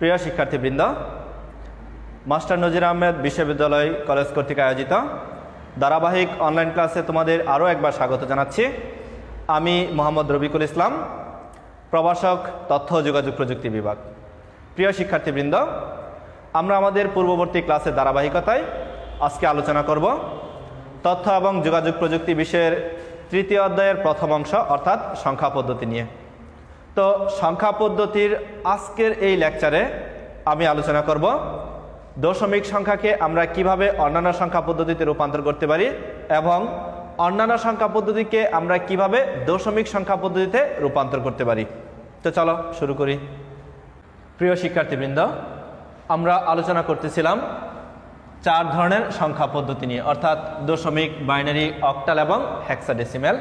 প্রিয় শিক্ষার্থীবৃন্দ, মাস্টার নজির আহমেদ বিশ্ববিদ্যালয় কলেজ কর্তৃক আয়োজিত ধারাবাহিক অনলাইন ক্লাসে তোমাদের আরও একবার স্বাগত জানাচ্ছি। আমি মোহাম্মদ রবিকুল ইসলাম, প্রভাষক, তথ্য ও যোগাযোগ প্রযুক্তি বিভাগ। প্রিয় শিক্ষার্থীবৃন্দ, আমরা আমাদের পূর্ববর্তী ক্লাসের ধারাবাহিকতায় আজকে আলোচনা করব তথ্য এবং যোগাযোগ প্রযুক্তি বিষয়ের তৃতীয় অধ্যায়ের প্রথম অংশ অর্থাৎ সংখ্যা পদ্ধতি নিয়ে। তো সংখ্যা পদ্ধতির আজকের এই লেকচারে আমি আলোচনা করব দশমিক সংখ্যাকে আমরা কিভাবে অন্যান্য সংখ্যা পদ্ধতিতে রূপান্তর করতে পারি এবং অন্যান্য সংখ্যা পদ্ধতিকে আমরা কিভাবে দশমিক সংখ্যা পদ্ধতিতে রূপান্তর করতে পারি। তো চলো শুরু করি। প্রিয় শিক্ষার্থীবৃন্দ, আমরা আলোচনা করতেছিলাম 4 ধরনের সংখ্যা পদ্ধতি নিয়ে, অর্থাৎ দশমিক, বাইনারি, অক্টাল এবং হেক্সাডেসিমেল।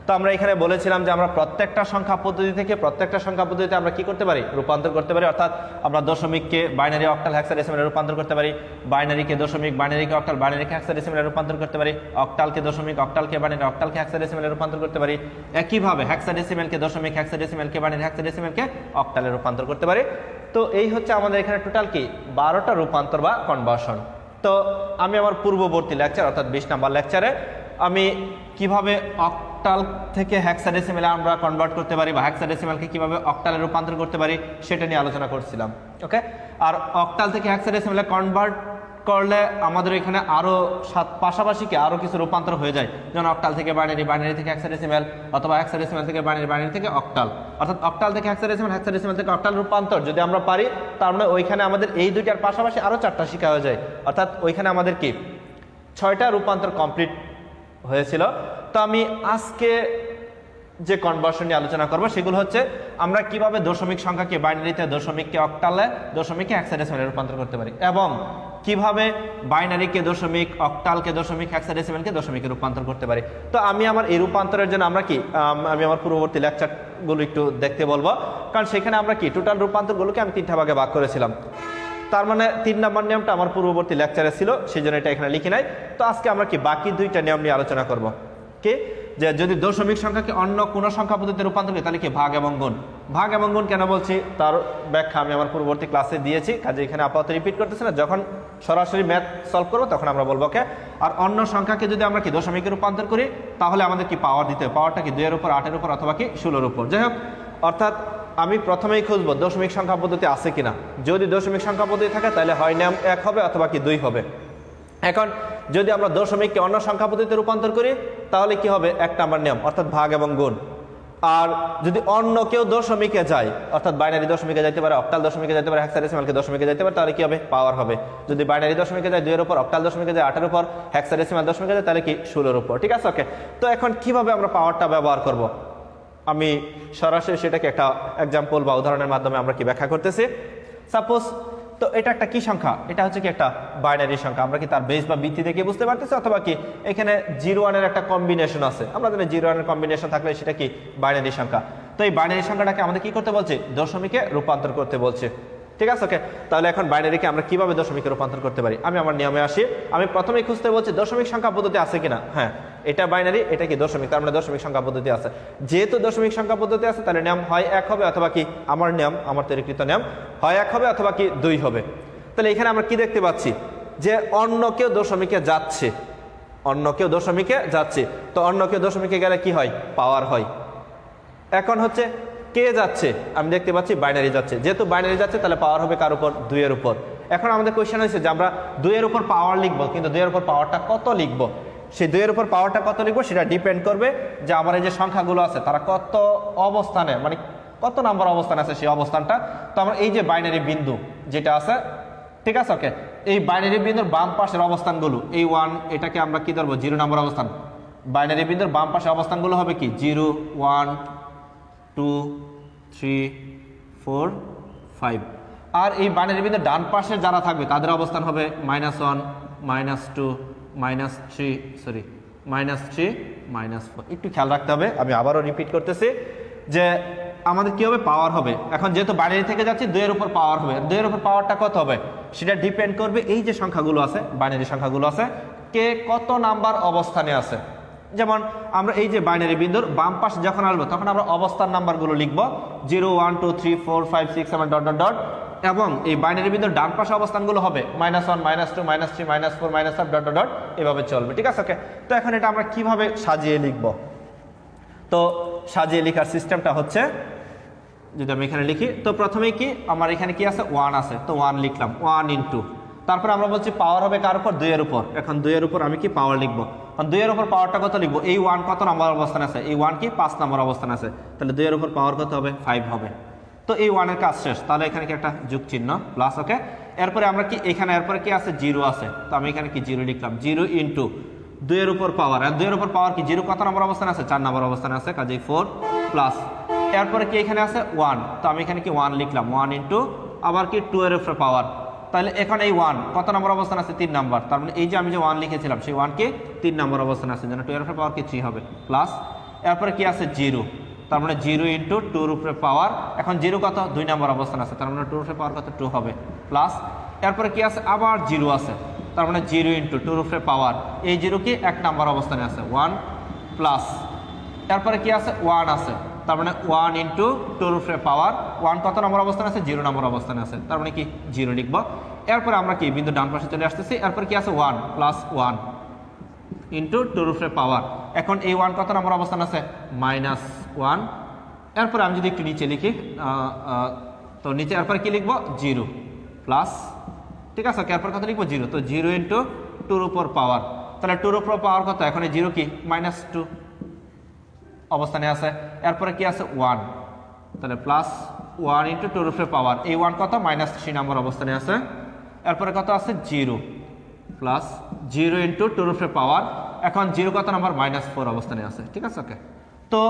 তো আমরা এখানে বলেছিলাম যে আমরা প্রত্যেকটা সংখ্যা পদ্ধতি থেকে প্রত্যেকটা সংখ্যা পদ্ধতিতে আমরা কি করতে পারি, রূপান্তর করতে পারি। অর্থাৎ আমরা দশমিককে বাইনারি, অক্টাল, হেক্সাডেসিমেলে রূপান্তর করতে পারি, বাইনারিকে দশমিক, বাইনারিকে অক্টাল, বাইনারিকে হেক্সাডেসিমেলে রূপান্তর করতে পারি, অক্টালকে দশমিক, অক্টালকে বাইনারি, অক্টালকে হেক্সাডেসিমেলে রূপান্তর করতে পারি। একইভাবে হেক্সাডেসিমেলকে দশমিক, হেক্সাডেসিমেলকে বাইনারি, হেক্সাডেসিমেলকে অক্টালে রূপান্তর করতে পারি। তো এই হচ্ছে আমাদের এখানে টোটাল কি 12টা রূপান্তর বা কনভার্সন। তো আমি আমার পূর্ববর্তী লেকচার অর্থাৎ 20 নম্বর লেকচারে আমি কিভাবে অক্টাল থেকে হেক্সাডেসিমেলে আমরা কনভার্ট করতে পারি বা হেক্সাডেসিমেলকে কিভাবে অক্টালে রূপান্তর করতে পারি সেটা নিয়ে আলোচনা করছিলাম। ওকে, আর অক্টাল থেকে হেক্সাডেসিমেলে কনভার্ট করলে আমাদের এখানে আরও পাশাপাশি কি আরও কিছু রূপান্তর হয়ে যায়, যেমন অক্টাল থেকে বাইনারি, বাইনারি থেকে হেক্সাডেসিমেল, অথবা হেক্সাডেসিমেল থেকে বাইনারি, বাইনারি থেকে অক্টাল। অর্থাৎ অক্টাল থেকে হেক্সাডেসিমেল, হেক্সাডেসিমেল থেকে অক্টাল রূপান্তর যদি আমরা পারি, তার মানে ওইখানে আমাদের এই দুইটার পাশাপাশি আরও 4টা শিখা হয়ে যায়। অর্থাৎ ওইখানে আমাদের কি 6টা রূপান্তর কমপ্লিট হয়েছিল। তো আমি আজকে যে কনভার্সন নিয়ে আলোচনা করব সেগুলো হচ্ছে আমরা কিভাবে দশমিক সংখ্যাকে বাইনারিতে, দশমিককে অক্টালে, দশমিককে হেক্সাডেসিমেলে রূপান্তর করতে পারি এবং কিভাবে বাইনারিকে দশমিক, অক্টালকে দশমিক, হেক্সাডেসিমেলকে দশমিকে রূপান্তর করতে পারি। তো আমি আমার এই রূপান্তরের জন্য আমরা কি আমি আমার পূর্ববর্তী লেকচারগুলো একটু দেখতে বলবো, কারণ সেখানে আমরা কি টোটাল রূপান্তরগুলোকে আমি 3টা ভাগে ভাগ করেছিলাম। তার মানে 3 নম্বর নিয়মটা আমার পূর্ববর্তী লেকচারে ছিল, সেই জন্য এটা এখানে লিখি নাই। তো আজকে আমরা কি বাকি 2টা নিয়ম নিয়ে আলোচনা করব। কি যে যদি দশমিক সংখ্যাকে অন্য কোনো সংখ্যা পদ্ধতিতে রূপান্তর করি তাহলে কি ভাগ এবং গুণ। ভাগ এবং গুণ কেন বলছি তার ব্যাখ্যা আমি আমার পূর্ববর্তী ক্লাসে দিয়েছি, কাজে এখানে আপাতত রিপিট করতেছি না। যখন সরাসরি ম্যাথ সলভ করবো তখন আমরা বলবো ওকে। আর অন্য সংখ্যাকে যদি আমরা কি দশমিকে রূপান্তর করি তাহলে আমাদের কি পাওয়ার দিতে হবে, পাওয়ারটা কি 2-এর উপর, 8-এর উপর অথবা কি 16-এর উপর, যাই হোক। অর্থাৎ আমি প্রথমেই খুঁজবো দশমিক সংখ্যা পদ্ধতি আছে কিনা। যদি দশমিক সংখ্যা পদ্ধতি থাকে তাহলে হয় নিয়ম 1 হবে অথবা কি 2 হবে। এখন যদি আমরা দশমিককে অন্য সংখ্যা পদ্ধতিতে রূপান্তর করি তাহলে কি হবে, 1 নম্বর নিয়ম অর্থাৎ ভাগ এবং গুণ। আর যদি অন্য কেউ দশমিকে যায়, অর্থাৎ বাইনারি দশমিকে যাইতে পারে, অক্টাল দশমিকে যাইতে পারে, হেক্সাডেসিমালকে দশমিকে যাইতে পারে, তাহলে কি হবে, পাওয়ার হবে। যদি বাইনারি দশমিকে যায় 2-এর উপর, অক্টাল দশমিকে যায় 8-এর উপর, হেক্সাডেসিমাল দশমিকে যায় তাহলে কি 16-এর উপর। ঠিক আছে, ওকে। তো এখন কিভাবে আমরা পাওয়ারটা ব্যবহার করব, আমি সরাসরি সেটাকে একটা এক্সাম্পল বা উদাহরণের মাধ্যমে আমরা কি ব্যাখ্যা করতেছি। সাপোজ তো এটা একটা কি সংখ্যা, এটা হচ্ছে কি একটা বাইনারি সংখ্যা। আমরা কি তার বেস বা ভিত্তি দেখে বুঝতে পারতেছি, অথবা কি এখানে 0-1-এর একটা কম্বিনেশন আছে। আমরা জানি 0-1-এর কম্বিনেশন থাকলে সেটা কি বাইনারি সংখ্যা। তো এই বাইনারি সংখ্যাটাকে আমাদের কি করতে বলছে, দশমিকে রূপান্তর করতে বলছে। ঠিক আছে, ওকে। তাহলে এখন বাইনারিকে আমরা কিভাবে দশমিকে রূপান্তর করতে পারি, আমি আমার নিয়মে আসি। আমি প্রথমেই খুঁজতে বলছি দশমিক সংখ্যা পদ্ধতি আছে কিনা। হ্যাঁ, এটা বাইনারি, এটা কি দশমিক, তার মানে দশমিক সংখ্যা পদ্ধতি আছে। যেহেতু দশমিক সংখ্যা পদ্ধতি আছে তাহলে নিয়ম হয় 1 হবে অথবা কি আমার নিয়ম, আমার তৈরিকৃত নিয়ম হয় 1 হবে অথবা কি 2 হবে। তাহলে এখানে আমরা কি দেখতে পাচ্ছি যে অন্য কেউ দশমিকে যাচ্ছে, অন্য কেউ দশমিকে যাচ্ছে। তো অন্য কেউ দশমিকে গেলে কি হয়, পাওয়ার হয়। এখন হচ্ছে কে যাচ্ছে, আমি দেখতে পাচ্ছি বাইনারি যাচ্ছে। যেহেতু বাইনারি যাচ্ছে তাহলে পাওয়ার হবে কার উপর, 2-এর উপর। এখন আমাদের কোয়েশ্চেন হয়েছে যে আমরা 2-এর উপর পাওয়ার লিখবো, কিন্তু 2-এর উপর পাওয়ারটা কত লিখবো। সেই 2-এর উপর পাওয়ারটা কত লিখবো সেটা ডিপেন্ড করবে যে আমার এই যে সংখ্যাগুলো আছে তারা কত অবস্থানে, মানে কত নাম্বার অবস্থানে আছে সেই অবস্থানটা। তো আমরা এই যে বাইনারি বিন্দু যেটা আছে, ঠিক আছে, ওকে, এই বাইনারি বিন্দুর বাম পাশের অবস্থানগুলো, এই 1 এটাকে আমরা কি ধরবো, 0 নম্বর অবস্থান। বাইনারি বিন্দুর বাম পাশের অবস্থানগুলো হবে কি 0, 1, 2, 3, 4, 5। আর এই বাইনারি বিন্দুর ডান পাশে যারা থাকবে তাদের অবস্থান হবে -1, -2, -3, -4। একটু খেয়াল রাখতে হবে, আমি আবারও রিপিট করতেছি যে আমাদের কি হবে, পাওয়ার হবে। এখন যেহেতু বাইনারি থেকে যাচ্ছি 2-এর উপর পাওয়ার হবে, 2-এর উপর পাওয়ারটা কত হবে সেটা ডিপেন্ড করবে এই যে সংখ্যাগুলো আছে, বাইনারি সংখ্যাগুলো আছে, কে কত নাম্বার অবস্থানে আছে। যেমন আমরা এই যে বাইনারি বিন্দুর বাম পাশে যখন আসবো তখন আমরা অবস্থান নাম্বারগুলো লিখবো 0, 1, 2, 3, 4, 5, 6, 7 ... এবং এই বাইনারি বিন্দুর ডান পাশে অবস্থানগুলো হবে -1 -2 -3 -4 -5 ডট ডট ডট এভাবে চলবে। ঠিক আছে ওকে। তো এখন এটা আমরা কিভাবে সাজিয়ে লিখব? তো সাজিয়ে লেখার সিস্টেমটা হচ্ছে, যদি আমি এখানে লিখি, তো প্রথমেই কি আমার এখানে কি আছে 1 আছে, তো 1 লিখলাম 1 ইন্টু, তারপর আমরা বলছি পাওয়ার হবে কার উপর? 2 এর উপর। এখন 2 এর উপর আমি কি পাওয়ার লিখবো, কারণ 2 এর উপর পাওয়ারটা কত লিখবো? এই 1 কত নম্বর অবস্থানে আছে? এই 1 কি 5 নম্বর অবস্থানে আছে, তাহলে 2 এর উপর পাওয়ার কত হবে? 5 হবে। তো এই 1 এর কাজ শেষ, তাহলে এখানে কি একটা যোগ চিহ্ন প্লাস। ওকে, এরপরে আমরা কি এখানে এরপরে কি আছে? 0 আছে, তো আমি এখানে কি 0 লিখলাম, 0 ইন্টু 2 এর উপর পাওয়ার, আর 2 এর উপর পাওয়ার কি 0 কত নম্বর অবস্থানে আছে? 4 নম্বর অবস্থানে আছে, কাজেই 4 প্লাস, এরপরে কি এখানে আছে 1, তো আমি এখানে কি 1 লিখলাম, 1 ইন্টু আবার কি 2 এর উপর পাওয়ার, তাহলে এখন এই 1 কত নম্বর অবস্থান আছে? 3 নম্বর, তার মানে এই যে আমি যে 1 লিখেছিলাম সেই 1 কে 3 নম্বর অবস্থানে আছে, যেন 2 এর উপর পাওয়ার কি 3 হবে, প্লাস এরপরে কি আছে 0, তার মানে 0 ইন্টু 2 এর উপরে পাওয়ার, এখন 0 কত? 2 নম্বর অবস্থান আছে, তার মানে 2 এর উপরে পাওয়ার কত? 2 হবে, প্লাস এরপরে কি আছে? আবার 0 আছে, তার মানে 0 ইন্টু 2 এর উপরে পাওয়ার, এই 0 কি 1 নম্বর অবস্থানে আছে, 1 প্লাস এরপরে কি আছে 1 আছে, তার মানে 1 ইন্টু 2 এর উপরে পাওয়ার, 1 কত নম্বর অবস্থানে আছে? 0 নম্বর অবস্থানে আছে, তার মানে কি 0 লিখবো। এরপরে আমরা কি বিন্দু ডান পাশে চলে আসতেছি, এরপর কি আছে 1 প্লাস 1 ইন্টু 2 এর উপরে পাওয়ার, এখন এই 1 কত নম্বর অবস্থান আছে? -1। এরপরে আমি যদি একটু নিচে লিখি, তো নিচে এরপরে কি লিখবো? 0 প্লাস, ঠিক আছে, এরপর কত লিখবো? 0, তো 0 ইন্টু 2 এর উপর পাওয়ার, তাহলে 2 এর উপর পাওয়ার কত? এখন এই 0 কি -2 অবস্থানে আছে, এরপরে কি আছে 1, তাহলে প্লাস 1 ইন্টু 2 এর উপরে পাওয়ার, এই 1 কত? -3 নম্বর অবস্থানে আছে, এরপরে কত আছে 0 প্লাস 0 ইন্টু 2 এর উপরে পাওয়ার, এখন 0 কত নম্বর? -4 অবস্থানে আছে। ঠিক আছে ওকে। তো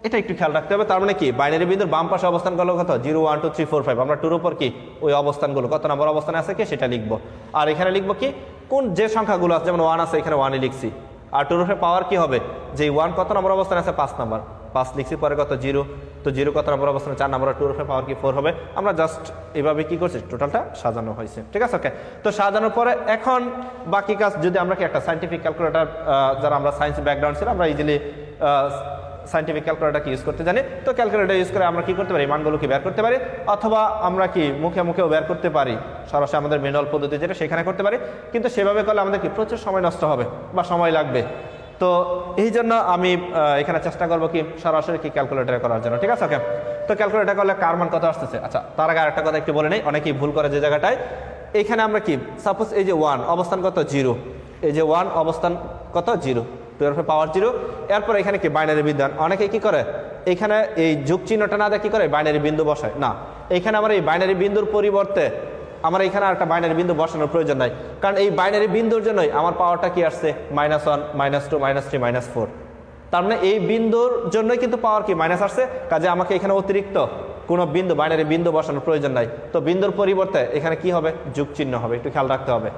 এটা একটু খেয়াল রাখতে হবে, তার মানে কি বাইনারি বিন্দুর বাম পাশে অবস্থানগুলো কত? 0 1 2 3 4 5, আমরা 2 এর উপর কি ওই অবস্থানগুলো কত নম্বর অবস্থানে আছে কি সেটা লিখবো, আর এখানে লিখবো কি কোন যে সংখ্যাগুলো আছে, যেমন 1 আছে এখানে 1 ই লিখছি, আর 2 এর উপরে পাওয়ার কি হবে? যে 1 কত নম্বর অবস্থানে আছে? 5 নম্বর, 5 লিখছি, পরে কত 0, তো 0 কত নম্বর অবস্থানে? 4 নম্বর, 2 এর উপরে পাওয়ার কি 4 হবে। আমরা জাস্ট এভাবে কি করছি, টোটালটা সাজানো হয়েছে। ঠিক আছে ওকে। তো সাজানোর পরে এখন বাকি কাজ, যদি আমরা কি একটা সায়েন্টিফিক ক্যালকুলেটর, যারা আমরা সায়েন্স ব্যাকগ্রাউন্ড ছিল, আমরা ইজিলি সায়েন্টিফিক ক্যালকুলেটরকে ইউজ করতে জানি, তো ক্যালকুলেটর ইউজ করে আমরা কি করতে পারি? মানগুলোকে বের করতে পারি, অথবা আমরা কি মুখে মুখেও বের করতে পারি, সরাসরি আমাদের ম্যানুয়াল পদ্ধতি যেটা সেখানে করতে পারি, কিন্তু সেভাবে করলে আমাদের কি প্রচুর সময় নষ্ট হবে বা সময় লাগবে। তো এই জন্য আমি এখানে চেষ্টা করবো কি সরাসরি কি ক্যালকুলেটরে করার জন্য। ঠিক আছে ওকে। তো ক্যালকুলেটর করলে কার মান কত আসতেছে? আচ্ছা, তার আগে আরেকটা কথা একটু বলে নেই, অনেকেই ভুল করে যে জায়গাটায়, এখানে আমরা কি সাপোজ এই যে 1 অবস্থান কত? 0, এই যে 1 অবস্থান কত? 0, 2 এর উপরে পাওয়ার 0, এরপর এখানে কি বাইনারি বিদ্যমান, অনেকে কি করে এখানে এই যোগ চিহ্নটা না দিয়ে কি করে বাইনারি বিন্দু বসায়, না, এখানে আমরা এই বাইনারি বিন্দুর পরিবর্তে আমার এখানে আর একটা বাইনারি বিন্দু বসানোর প্রয়োজন নাই, কারণ এই বাইনারি বিন্দুর জন্যই আমার পাওয়ারটা কি আসছে? -1 -2 -3 -4, তার মানে এই বিন্দুর জন্যই কিন্তু পাওয়ার কি মাইনাস আসছে, কাজে আমাকে এখানে অতিরিক্ত কোনো বিন্দু বাইনারি বিন্দু বসানোর প্রয়োজন নাই। তো বিন্দুর পরিবর্তে এখানে কি হবে? যোগ চিহ্ন হবে, একটু খেয়াল রাখতে হবে,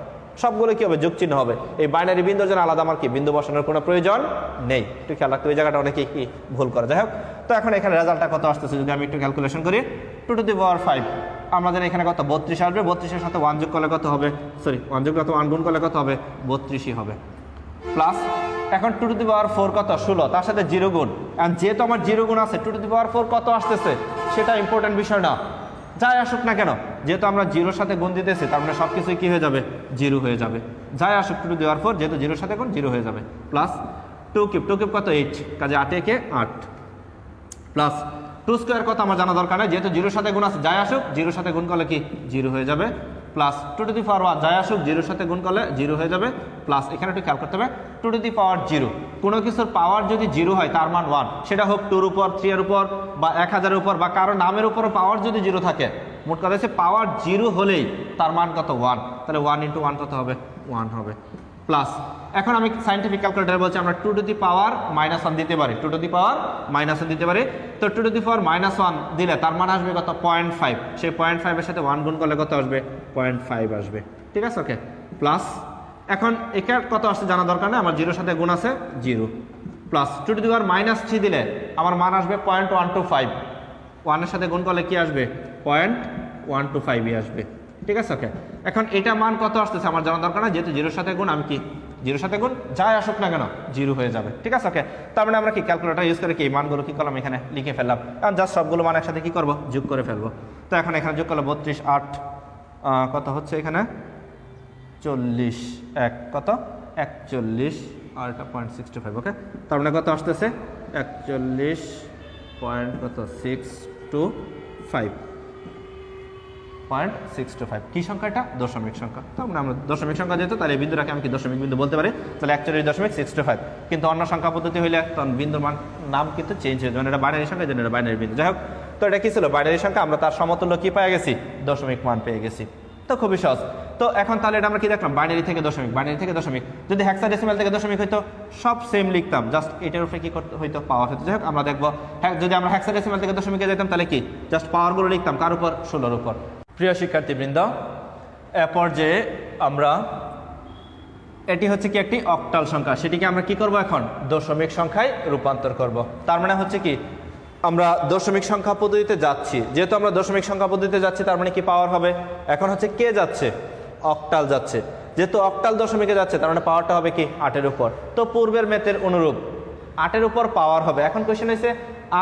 সবগুলো কি হবে? যোগ চিহ্ন হবে। এই বাইনারি বিন্দুর জন্য আলাদা আমার কি বিন্দু বসানোর কোনো প্রয়োজন নেই, একটু খেয়াল রাখতে হবে, এই জায়গাটা অনেকেই কি ভুল করে। যাই হোক, তো এখন এখানে রেজাল্টটা কত আসতেছে যদি আমি একটু ক্যালকুলেশন করি, 2 টু দি পাওয়ার 5, আমাদের এখানে কত? 32 আসবে, 32 এর সাথে 1 যোগ করলে কত হবে? সরি, 1 যোগ কত? 1 গুণ করলে কত হবে? 32ই হবে, প্লাস এখন 2 টু দি পাওয়ার 4 কত? 16, তার সাথে 0 গুণ, আর যেহেতু আমার 0 গুণ আছে 2 টু দি পাওয়ার 4 কত আসতেছে সেটা ইম্পর্টেন্ট বিষয় না, যাই আসুক না কেন, যেহেতু আমরা 0-র সাথে গুণ দিতেছি তার মানে সব কিছুই কী হয়ে যাবে? 0 হয়ে যাবে, যাই আসুক 2 টু দি পাওয়ার 4 যেহেতু 0-র সাথে গুণ 0 হয়ে যাবে, প্লাস 2 কিউব, 2 কিউব কত? 8, কাজে 8 একে 8, প্লাস 2 স্কোয়ার কত আমার জানা দরকার নেই, যেহেতু 0-র সাথে গুণ আছে, যাই আসুক 0-র সাথে গুণ করলে কি 0 হয়ে যাবে, প্লাস 2 টু দি পাওয়ার 1, যাই আসুক 0-র সাথে গুণ করলে 0 হয়ে যাবে, প্লাস এখানে একটু খেয়াল করতে হবে 2 টু দি পাওয়ার 0, কোনো কিছুর পাওয়ার যদি 0 হয় তার মান 1, সেটা হোক 2-র উপর, 3-এর উপর বা 1000-এর উপর বা কারো নামের উপরও পাওয়ার যদি 0 থাকে, মোট কথা হচ্ছে পাওয়ার 0 হলেই তার মান কত? 1, তাহলে 1 ইন্টু 1 কত হবে? 1 হবে, প্লাস এখন আমি সায়েন্টিফিক ক্যালকুলেটর বলছি আমরা 2 টু দি পাওয়ার -1 দিতে পারি, 2 টু দি পাওয়ার -1 দিতে পারি, তো 2 টু দি পাওয়ার -1 দিলে তার মান আসবে কত? 0.5, সেই 0.5 এর সাথে 1 গুণ করলে কত আসবে? 0.5 আসবে, ঠিক আছে ওকে, প্লাস এখন এখানে কত আসছে জানা দরকার নেই, আমার 0-র সাথে গুণ আছে 0, প্লাস 2 টু দি পাওয়ার -3 দিলে আমার মান আসবে 0.125, 1 এর সাথে গুণ করলে কি আসবে? 0.125 আসবে, ঠিক আছে ওকে। এখন এটা মান কত আসতেছে আমার জানা দরকার না, যেহেতু 0-র সাথে গুণ আমি কি জিরোর সাথে গুণ যাই আসুক না কেন জিরো হয়ে যাবে, ঠিক আছে ওকে। তার মানে আমরা কি ক্যালকুলেটর ইউজ করে কি মানগুলো কি করলাম এখানে লিখে ফেললাম, কারণ জাস্ট সবগুলো মান একসাথে কি করবো যোগ করে ফেলবো। তো এখন এখানে যোগ করলে 32 8 কত হচ্ছে এখানে 40 1 কত 41 আর এটা 0.65 ওকে। তার মানে কত আসতেছে 41 পয়েন্ট কত 625 কি সংখ্যাটা দশমিক সংখ্যা। তো আমরা দশমিক সংখ্যা যেহেতু তাহলে এই বিন্দুটাকে আমি কি দশমিক বিন্দু বলতে পারি, তাহলে 41.625। কিন্তু অন্য সংখ্যা পদ্ধতি হইলে তখন বিন্দুর মান নাম কিন্তু চেঞ্জ হয়ে যাবে, এটা বাইনারি সংখ্যা, যেটা বাইনারি বিন্দু। যাই হোক, তো এটা কি ছিল বাইনারি সংখ্যা, আমরা তার সমতুল্য কি পেয়ে গেছি দশমিক মান পেয়ে গেছি। তো খুবই সহজ। তো এখন তাহলে এটা আমরা কি দেখলাম বাইনারি থেকে দশমিক, বাইনারি থেকে দশমিক। যদি হেক্সাডেসিমাল থেকে দশমিক হইতো সব সেম লিখতাম, জাস্ট এটার উপরে কি করতে হইতো পাওয়ার হতো। যাই হোক, আমরা দেখবো যদি আমরা হেক্সাডেসিমাল থেকে দশমিকে যেতাম তাহলে কি জাস্ট পাওয়ারগুলো লিখতাম কার উপর 16-র উপর। প্রিয় শিক্ষার্থীবৃন্দ, এ পর্যায়ে আমরা এটি হচ্ছে কি একটি অক্টাল সংখ্যা, সেটিকে আমরা কি করব এখন দশমিক সংখ্যায় রূপান্তর করব। তার মানে হচ্ছে কি আমরা দশমিক সংখ্যা পদ্ধতিতে যাচ্ছি, যেহেতু আমরা দশমিক সংখ্যা পদ্ধতিতে যাচ্ছি তার মানে কি পাওয়ার হবে, এখন হচ্ছে কে যাচ্ছে অক্টাল যাচ্ছে, যেহেতু অক্টাল দশমিকে যাচ্ছে তার মানে পাওয়ারটা হবে কি 8-এর উপর। তো পূর্বের ম্যাথের অনুরূপ 8-এর উপর পাওয়ার হবে। এখন কোয়েশ্চেন হয়েছে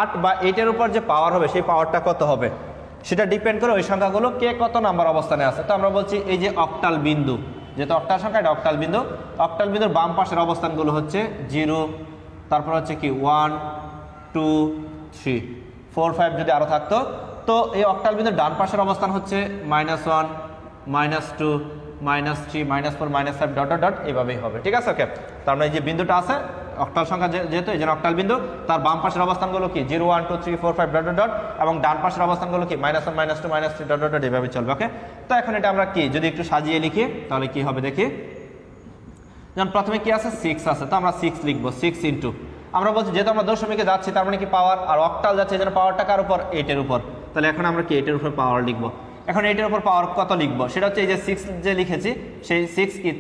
8 বা 8-এর উপর যে পাওয়ার হবে সেই পাওয়ারটা কত হবে, সেটা ডিপেন্ড করে ওই সংখ্যাগুলো কে কত নাম্বার অবস্থানে আছে। তো আমরা বলছি এই যে অক্টাল বিন্দু, যেহেতু অক্টাল সংখ্যা এটা অক্টাল বিন্দু, অক্টাল বিন্দুর বাম পাশের অবস্থানগুলো হচ্ছে 0, তারপর হচ্ছে কি 1 2 3 4 5 যদি আরও থাকতো। তো এই অক্টাল বিন্দুর ডান পাশের অবস্থান হচ্ছে -1 -2 -3 -4 -5 ডট ডট ডট এইভাবেই হবে, ঠিক আছে ওকে। তার মানে এই যে বিন্দুটা আছে অক্টাল সংখ্যা যেহেতু এই জন্য অক্টাল বিন্দু, তার বাম পাশের অবস্থানগুলো কি 0 1 2 3 4 5 ডট ডট ডট, এবং ডান পাশের অবস্থানগুলো কি -1 -2 -3 ডট ডট ডট এইভাবে চলবে ওকে। তো এখন এটা আমরা কি যদি একটু সাজিয়ে লিখি তাহলে কি হবে দেখি। যেমন প্রথমে কি আছে 6 আছে, তো আমরা 6 লিখবো, 6 ইন্টু আমরা বলছি যেহেতু আমরা দশমিকে যাচ্ছি তার মানে কি পাওয়ার, আর অক্টাল যাচ্ছে এই জন্য পাওয়ারটা কার উপর 8-এর উপর। তাহলে এখন আমরা কি 8-এর উপর পাওয়ার লিখবো। এখন 8-এর উপর পাওয়ার কত লিখবো, সেটা হচ্ছে এই যে 6 যে লিখেছি সেই 6 কি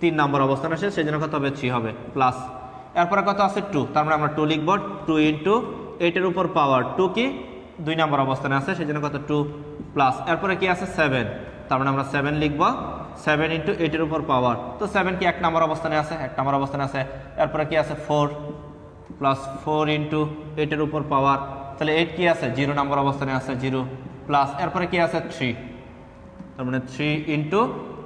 3 নম্বর অবস্থান আসে, সেই জন্য কত হবে 3 হবে প্লাস, এরপরে কত আছে 2, তার মানে আমরা 2 লিখবো, 2 ইন্টু 8-এর উপর পাওয়ার 2 কি 2 নম্বর অবস্থানে আছে, সেই জন্য কত 2 প্লাস, এরপরে কি আছে 7, তার মানে আমরা 7 লিখবো, 7 ইন্টু 8-এর উপর পাওয়ার, তো 7 কি 1 নম্বর অবস্থানে আছে, 1 নম্বর অবস্থানে আছে, এরপরে কি আছে 4 প্লাস 4 ইন্টু 8-এর উপর পাওয়ার, তাহলে 8 কি আছে 0 নম্বর অবস্থানে আছে 0 প্লাস, এরপরে কি আছে 3, তার মানে 3 ইন্টু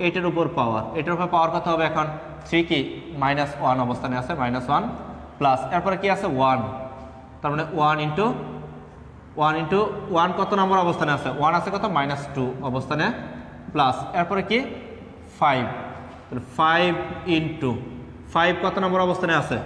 8-এর উপর পাওয়ার, 8-এর উপর পাওয়ার কত হবে এখন 3 কি -1 অবস্থানে আছে -1 প্লাস, এরপরে কি আছে 1, তার মানে 1 ইন্টু 1 কত নম্বর অবস্থানে আছে 1 আছে কত -2 অবস্থানে প্লাস, এরপরে কি 5, তাহলে 5 ইন্টু 5 কত নম্বর অবস্থানে আছে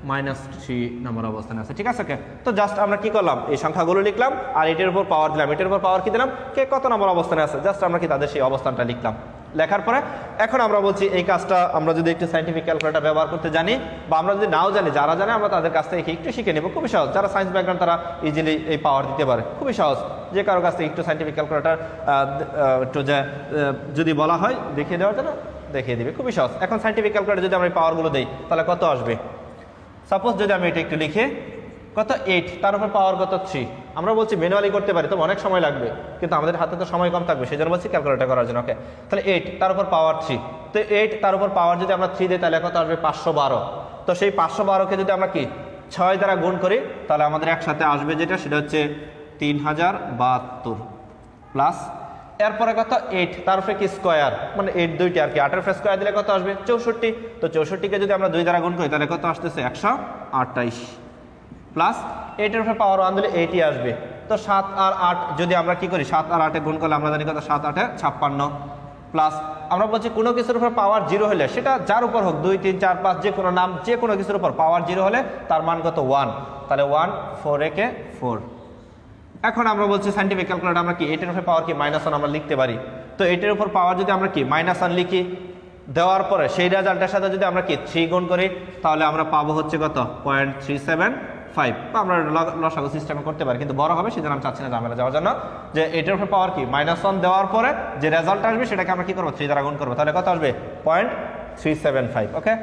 -3 নম্বর অবস্থানে আছে, ঠিক আছে ওকে। তো জাস্ট আমরা কি করলাম এই সংখ্যাগুলো লিখলাম আর 8-এর উপর পাওয়ার দিলাম, 8-এর উপর পাওয়ার কি দিলাম কে কত নম্বর অবস্থানে আছে, জাস্ট আমরা কি তাদের সেই অবস্থানটা লিখলাম। লেখার পরে এখন আমরা বলছি এই কাজটা আমরা যদি একটু সাইন্টিফিক ক্যালকুলেটর ব্যবহার করতে জানি, বা আমরা যদি নাও জানি, যারা জানে আমরা তাদের কাছ থেকে একটু শিখে নেব, খুবই সহজ। যারা সায়েন্স ব্যাকগ্রাউন্ড তারা ইজিলি এই পাওয়ার দিতে পারে, খুবই সহজ। যে কারো কাছ থেকে একটু সাইন্টিফিক ক্যালকুলেটর একটু যদি বলা হয় দেখিয়ে দেওয়ার জন্য দেখিয়ে দিবে, খুবই সহজ। এখন সাইন্টিফিক ক্যালকুলেটর যদি আমরা এই পাওয়ারগুলো দিই তাহলে কত আসবে, সাপোজ যদি আমি এটা একটু লিখি কত 8, তার উপর পাওয়ার কত 3, আমরা বলছি ম্যানুয়ালি করতে পারি তো অনেক সময় লাগবে, কিন্তু আমাদের হাতে তো সময় কম থাকবে, সেই জন্য বলছি ক্যালকুলেটর করার জন্য ওকে। তাহলে 8 তার উপর পাওয়ার 3, তো 8 তার উপর পাওয়ার যদি আমরা 3 দিই তাহলে কত আসবে 512, তো সেই 512কে যদি আমরা কি 6 দ্বারা গুণ করি তাহলে আমাদের একসাথে আসবে যেটা সেটা হচ্ছে 3072 প্লাস, এরপরে কত 8 তার উপরে কি স্কোয়ার মানে 8 দুইটি আর কি, 8-এর উপরে স্কোয়ার দিলে কত আসবে 64, তো 64কে যদি আমরা 2 দ্বারা গুণ করি তাহলে কত আসতেছে 128 প্লাস 8-এর উপরে পাওয়ার 1 দিলে 8ই আসবে, তো 7 আর 8 যদি আমরা কি করি 7 আর 8-এ গুণ করলে আমরা জানি কত 7 8-এ 56 প্লাস, আমরা বলছি কোনো কিছুর উপর পাওয়ার 0 হলে সেটা যার উপর হোক 2 3 4 5 যে কোনো নাম যে কোনো কিছুর উপর পাওয়ার 0 হলে তার মান কত 1, তাহলে 1 4 একে 4। এখন আমরা বলছি সাইন্টিফিক ক্যালকুলেটর আমরা কি 8-এর উপর পাওয়ার কি -1 আমরা লিখতে পারি, তো 8-এর উপর পাওয়ার যদি আমরা কি -1 লিখি দেওয়ার পরে সেই রেজাল্টের সাথে যদি আমরা কি 3 গুণ করি তাহলে আমরা পাবো হচ্ছে কত 0.375, আমরা লসাগু সিস্টেমে করতে পারি কিন্তু বড় হবে, সেজন্য আমি চাচ্ছি না ঝামেলা যাওয়ার জন্য, যে 8-এর উপর পাওয়ার কি -1 দেওয়ার পরে যে রেজাল্ট আসবে সেটাকে আমরা কি করবো 3 দ্বারা গুণ করবো, তাহলে কত আসবে 0.375 ওকে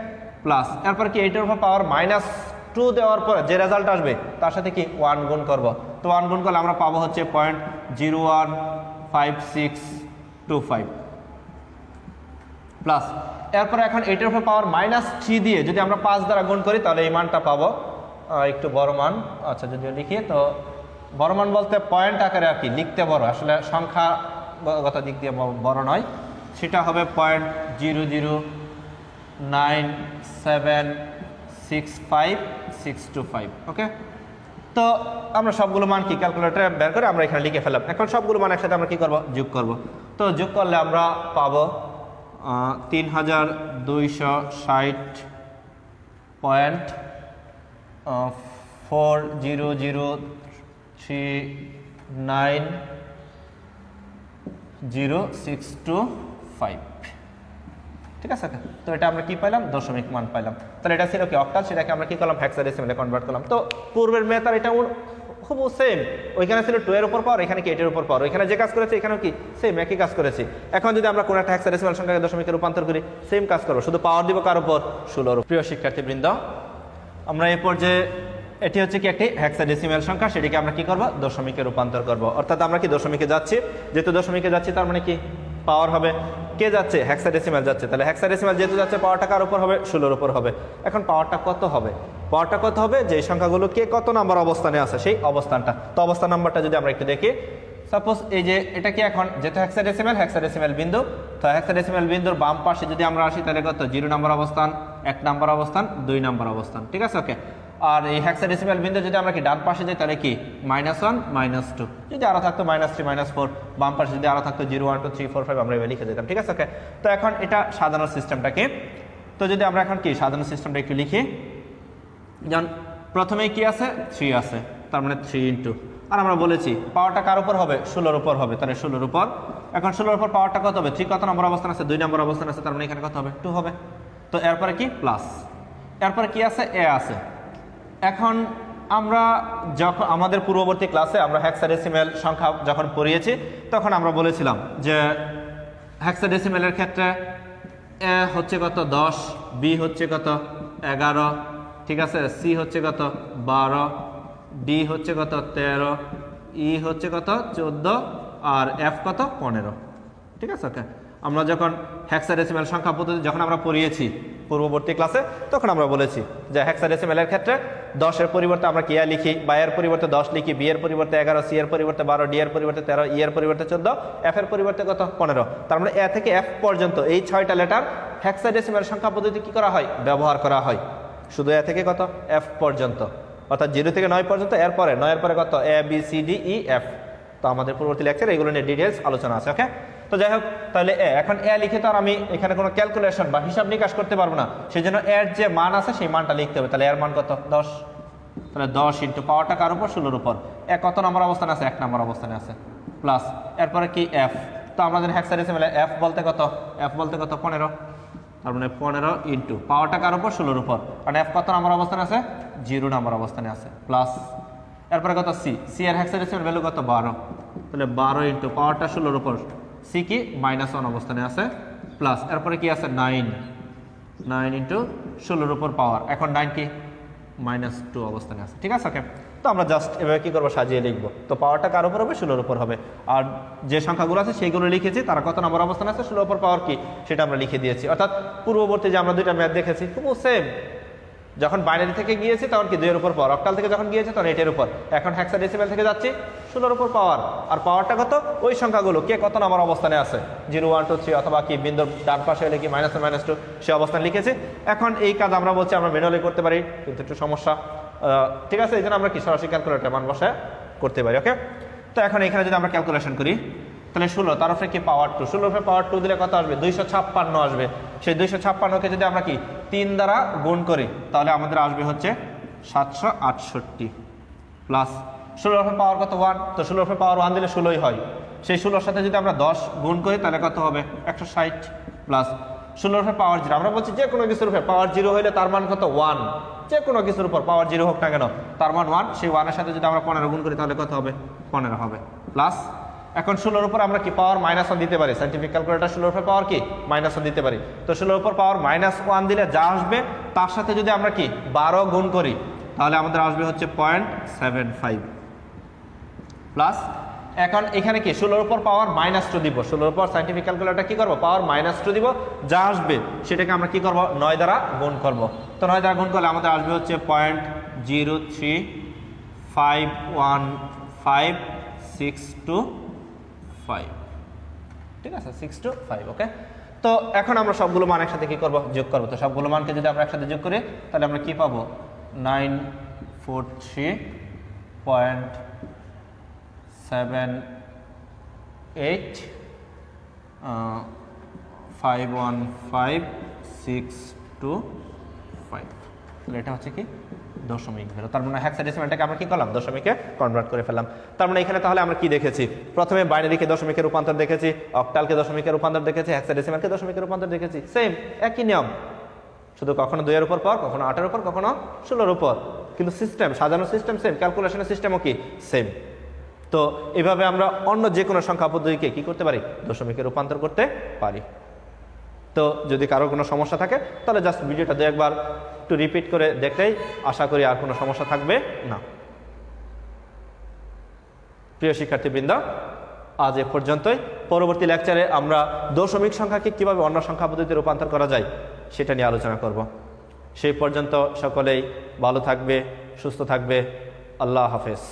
প্লাস, এরপর কি 8-এর উপর পাওয়ার -2 দেওয়ার পরে যে রেজাল্ট আসবে তার সাথে কি 1 গুণ করব, তো 1 গুণ করলে আমরা পাবো হচ্ছে 0.015625 প্লাস এরপরে এখন এটার উপর পাওয়ার -3 দিয়ে যদি আমরা 5 দ্বারা গুণ করি তাহলে এই মানটা পাবো একটু বড় মান। আচ্ছা যদিও লিখি, তো বড় মান বলতে পয়েন্ট আকারে আর কি লিখতে বড়, আসলে সংখ্যাগত দিক দিয়ে বড় নয়, সেটা হবে 0.009765625। ওকে, তো আমরা সবগুলো মান কি ক্যালকুলেটরে বের করে আমরা এখানে লিখে ফেললাম। এখন সবগুলো মান একসাথে আমরা কি করব, যোগ করব। তো যোগ করলে আমরা পাবো 3000.400390625। ঠিক আছে, তো এটা আমরা কি পাইলাম, দশমিক মান পাইলাম। তাহলে এটা ছিল কি অক্টাল, সেটাকে আমরা কি করলাম, হেক্সাডেসিমালে কনভার্ট করলাম। তো পূর্বের মেথড এটা খুব সেম, ওইখানে ছিল 2 এর উপর পাওয়ার, এখানে কি 8 এর উপর পাওয়ার, ওইখানে যে কাজ করেছে এখানেও কি সেম একই কাজ করেছি। এখন যদি আমরা কোনো একটা হেক্সাডেসিমাল সংখ্যাকে দশমিকে রূপান্তর করি, সেম কাজ করবো, শুধু পাওয়ার দিব কার উপর, 16 এর। প্রিয় শিক্ষার্থীবৃন্দ, আমরা এই পর্যায়ে এটি হচ্ছে কি একটি হেক্সাডেসিমাল সংখ্যা, সেটিকে আমরা কি করব, দশমিকে রূপান্তর করব। অর্থাৎ আমরা কি দশমিকে যাচ্ছি, যেহেতু দশমিকে যাচ্ছি তার মানে কি পাওয়ার হবে, কে যাচ্ছে, হেক্সাডেসিমাল যাচ্ছে, তাহলে হেক্সাডেসিমাল যেহেতু যাচ্ছে পাওয়ারটা কার উপর হবে, 16 এর উপর হবে। এখন পাওয়ারটা কত হবে, পাওয়ারটা কত হবে, যে সংখ্যাগুলো কে কত নাম্বার অবস্থানে আছে সেই অবস্থানটা। তো অবস্থান নাম্বারটা যদি আমরা একটু দেখি, সাপোজ এই যে এটা কি এখন যেহেতু হেক্সাডেসিমাল বিন্দু, তো হেক্সাডেসিমাল বিন্দুর বাম পাশে যদি আমরা আসি তাহলে কত, 0 নম্বর অবস্থান, 1 নম্বর অবস্থান, 2 নম্বর অবস্থান। ঠিক আছে, ওকে। আর এই হেক্সাডেসিমাল বিন্দু যদি আমরা কি ডান পাশে যাই তাহলে কি -1 -2, যদি আরো থাকতো -3 -4, বাম পাশে যদি আরো থাকতো 0 1 2 3 4 5 আমরা এভাবে লিখে দিতাম। ঠিক আছে, ওকে। তো এখন এটা সাজানোর সিস্টেমটা কি, তো যদি আমরা এখন কি সাজানোর সিস্টেমটা একটু লিখি, যেমন প্রথমেই কি আছে, 3 আছে, তার মানে 3 ইন্টু, আর আমরা বলেছি পাওয়ারটা কার উপর হবে, 16 এর উপর হবে, তাহলে 16 এর উপর। এখন 16 এর উপর পাওয়ারটা কত হবে, 3 কত নম্বর অবস্থান আছে, 2 নম্বর অবস্থান আছে, তার মানে এখানে কত হবে, 2 হবে। তো এরপরে কি প্লাস, এরপরে কি আছে, এ আছে। এখন আমরা যখন আমাদের পূর্ববর্তী ক্লাসে আমরা হেক্সাডেসিমাল সংখ্যা যখন পড়িয়েছি তখন আমরা বলেছিলাম যে হেক্সাডেসিমালের ক্ষেত্রে এ হচ্ছে কত 10, বি হচ্ছে কত 11, ঠিক আছে, সি হচ্ছে কত 12, ডি হচ্ছে কত 13, ই হচ্ছে কত 14, আর এফ কত 15। ঠিক আছে, ওকে। আমরা যখন হেক্সাডেসিমাল সংখ্যা পদ্ধতি যখন আমরা পড়িয়েছি পূর্ববর্তী ক্লাসে তখন আমরা বলেছি যে হেক্সাডেসিমালের ক্ষেত্রে 10 এর পরিবর্তে আমরা কি লিখি, বা এর পরিবর্তে 10 লিখি, বি এর পরিবর্তে 11, সি এর পরিবর্তে 12, ডি এর পরিবর্তে 13, ই এর পরিবর্তে 14, এফ এর পরিবর্তে কত 15। তার মানে এ থেকে এফ পর্যন্ত এই 6টা লেটার হেক্সাডেসিমাল সংখ্যা পদ্ধতি কি করা হয়, ব্যবহার করা হয়। শুধু এ থেকে কত, এফ পর্যন্ত, অর্থাৎ 0 থেকে 9 পর্যন্ত, এরপরে 9 এর পরে কত, A B C D E F. তো আমাদের পূর্ববর্তী লেকচারে এগুলো নিয়ে ডিটেলস আলোচনা আছে। ওকে, তো যাই হোক, তাহলে এখন এ লিখে তো আর আমি এখানে কোনো ক্যালকুলেশন বা হিসাব নিকাশ করতে পারবো না, সেই জন্য এর যে মান আছে সেই মানটা লিখতে হবে। তাহলে এর মান কত, 10, তাহলে 10 ইন্টু পাওয়ারটা কার উপর, 16 এর উপর। এ কত নম্বর অবস্থানে আছে, 1 নম্বর অবস্থানে আছে, প্লাস এরপরে কি এফ। তো আমাদের হেক্সাডেসিমালে এফ বলতে কত, এফ বলতে কত 15, তার মানে 15 ইন্টু পাওয়ারটা কার উপর, 16 এর উপর, কারণ এফ কত নম্বর অবস্থানে আছে, 0 নম্বর অবস্থানে আছে, প্লাস এরপরে কত সি, সি এর হেক্সাডেসিমাল ভ্যালু কত 12, তাহলে 12 ইন্টু পাওয়ারটা 16 এর উপর, সি কি -1 অবস্থানে আছে, প্লাস এরপরে কি আছে 9 ইন্টু 16 এর উপর পাওয়ার, এখন 9 কি -2 অবস্থানে আছে। ঠিক আছে, ওকে। তো আমরা জাস্ট এভাবে কি করবো, সাজিয়ে লিখবো। তো পাওয়ারটা কার উপর হবে, 16 এর উপর হবে, আর যে সংখ্যাগুলো আছে সেইগুলো লিখেছি, তারা কত নম্বর অবস্থানে আছে, 16 এর উপর পাওয়ার কি সেটা আমরা লিখে দিয়েছি। অর্থাৎ পূর্ববর্তী যে আমরা দুইটা ম্যাথ দেখেছি খুব সেম, যখন বাইনারি থেকে গিয়েছি তখন কি 2 এর উপর পাওয়ার, অক্টাল থেকে যখন গিয়েছে তখন 8 এর উপর, এখন হেক্সাডেসিমাল থেকে যাচ্ছি 16 এর উপর পাওয়ার, আর পাওয়ারটা কত, ওই সংখ্যাগুলো কে কত নম্বর অবস্থানে আছে, 0 1 2 3, অথবা কি বিন্দুর ডান পাশে হলে কি -1 -2 সে অবস্থান লিখেছি। এখন এই কাজ আমরা বলছি আমরা ম্যানুয়ালি করতে পারি, কিন্তু একটু সমস্যা, ঠিক আছে, এই জন্য আমরা কি সরাসরি ক্যালকুলেটর মান বসায় করতে পারি। ওকে, তো এখন এখানে যদি আমরা ক্যালকুলেশন করি তাহলে 16 তার উপরে কি পাওয়ার 2, 16 উপরে পাওয়ার 2 দিলে কত আসবে, 256 আসবে। সেই 256কে যদি আমরা কি 3 দ্বারা গুণ করি তাহলে আমাদের আসবে হচ্ছে 768, প্লাস 16 উপরে পাওয়ার কত 1, তো 16 উপরে পাওয়ার 1 দিলে 16ই হয়। সেই 16 সাথে যদি আমরা 10 গুণ করি তাহলে কত হবে 160, প্লাস 16 উপরে পাওয়ার 0, আমরা বলছি যে কোনো কিছুর উপরে পাওয়ার 0 হইলে তার মান কত 1, যে কোনো কিছুর উপর পাওয়ার 0 হোক না কেন তার মান 1, সেই 1 এর সাথে যদি আমরা 15 গুণ করি তাহলে কত হবে 15 হবে, প্লাস এখন 16 এর উপর আমরা কি পাওয়ার -1 দিতে পারি, সাইন্টিফিক ক্যালকুলেটর 16 এর উপর পাওয়ার কি -1 দিতে পারি। তো 16 এর উপর পাওয়ার -1 দিলে যা আসবে তার সাথে যদি আমরা কি 12 গুণ করি তাহলে আমাদের আসবে হচ্ছে 0.75, প্লাস এখন এখানে কি 16 উপর পাওয়ার -2 দিব, 16 উপর সায়েন্টিফিক ক্যালকুলেটর কি করব, পাওয়ার -2 দিব, যা আসবে সেটাকে আমরা কি করব 9 দ্বারা গুণ করব। তো 9 দ্বারা গুণ করলে আমাদের আসবে হচ্ছে 0.0351562 ঠিক আছে, 625। ওকে, তো এখন আমরা সবগুলো মান একসাথে কি করব, যোগ করব। তো সবগুলো মানকে যদি আমরা একসাথে যোগ করি তাহলে আমরা কি পাবো, 948.51562 এটা হচ্ছে কি দশমিক ভ্যালু। তার মানে হেক্সাডেসিমালটাকে আমরা কি করলাম, দশমিকে কনভার্ট করে ফেললাম। তার মানে এখানে তাহলে আমরা কি দেখেছি, প্রথমে বাইনারিকে দশমিকের রূপান্তর দেখেছি, অক্টালকে দশমিকের রূপান্তর দেখেছি, হেক্সাডেসিমালকে দশমিকের রূপান্তর দেখেছি। সেম একই নিয়ম, শুধু কখনো 2 এর উপর পাওয়ার, কখনো 8 এর উপর, কখনো 16 উপর, কিন্তু সিস্টেম সাজানোর সিস্টেম সেম, ক্যালকুলেশনের সিস্টেমও কি সেম। তো এভাবে আমরা অন্য যে কোনো সংখ্যা পদ্ধতিকে কি করতে পারি, দশমিকে রূপান্তর করতে পারি। তো যদি কারো কোনো সমস্যা থাকে তাহলে জাস্ট ভিডিওটা 2-1বার একটু রিপিট করে দেখলেই আশা করি আর কোনো সমস্যা থাকবে না। প্রিয় শিক্ষার্থীবৃন্দ, আজ এ পর্যন্তই। পরবর্তী লেকচারে আমরা দশমিক সংখ্যাকে কিভাবে অন্য সংখ্যা পদ্ধতিতে রূপান্তর করা যায় সেটা নিয়ে আলোচনা করব। সেই পর্যন্ত সকলেই ভালো থাকবে, সুস্থ থাকবে। আল্লাহ হাফেজ।